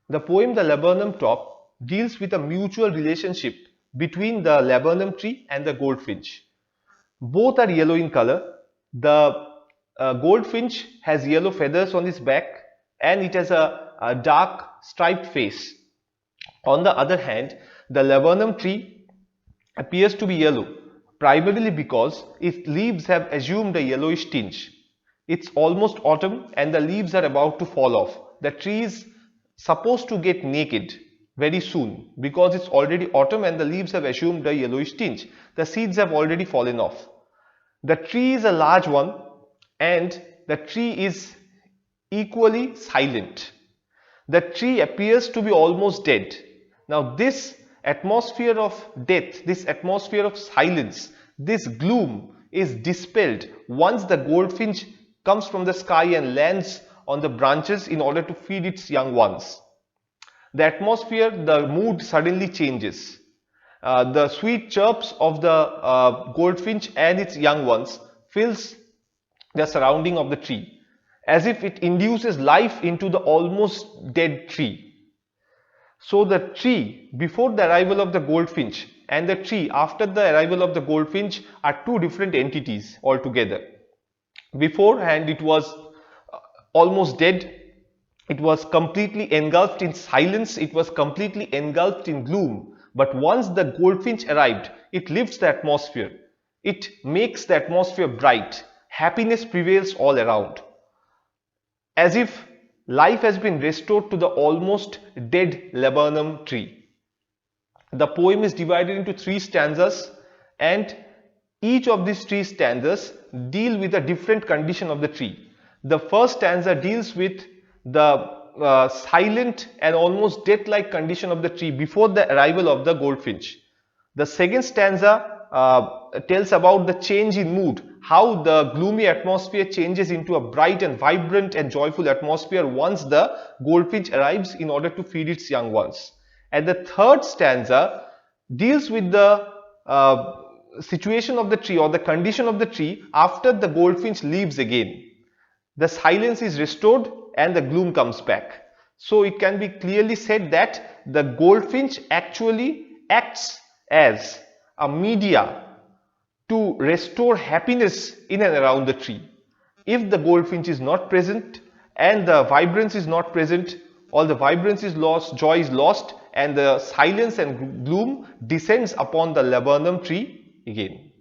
The poem The Laburnum Top deals with a mutual relationship between the laburnum tree and the goldfinch. Both are yellow in color. The goldfinch has yellow feathers on its back and it has a dark striped face. On the other hand, the laburnum tree appears to be yellow, primarily because its leaves have assumed a yellowish tinge. It's almost autumn and the leaves are about to fall off. The tree is supposed to get naked very soon because it's already autumn and the leaves have assumed a yellowish tinge. The seeds have already fallen off. The tree is a large one and the tree is equally silent. The tree appears to be almost dead. Now, this atmosphere of death, this atmosphere of silence, this gloom is dispelled once the goldfinch comes from the sky and lands on the branches in order to feed its young ones. The atmosphere, the mood suddenly changes. The sweet chirps of the goldfinch and its young ones fills the surrounding of the tree, as if it induces life into the almost dead tree. So the tree before the arrival of the goldfinch and the tree after the arrival of the goldfinch are two different entities altogether. Beforehand it was almost dead, it was completely engulfed in silence, it was completely engulfed in gloom. But once the goldfinch arrived, it lifts the atmosphere, it makes the atmosphere bright, happiness prevails all around, as if life has been restored to the almost dead laburnum tree. The poem is divided into three stanzas and each of these three stanzas deal with a different condition of the tree. The first stanza deals with the silent and almost death-like condition of the tree before the arrival of the goldfinch. The second stanza tells about the change in mood, how the gloomy atmosphere changes into a bright and vibrant and joyful atmosphere once the goldfinch arrives in order to feed its young ones. And the third stanza deals with the situation of the tree or the condition of the tree after the goldfinch leaves again. The silence is restored and the gloom comes back. So it can be clearly said that the goldfinch actually acts as a media to restore happiness in and around the tree. If the goldfinch is not present and the vibrance is not present, all the vibrance is lost, joy is lost, and the silence and gloom descends upon the laburnum tree again.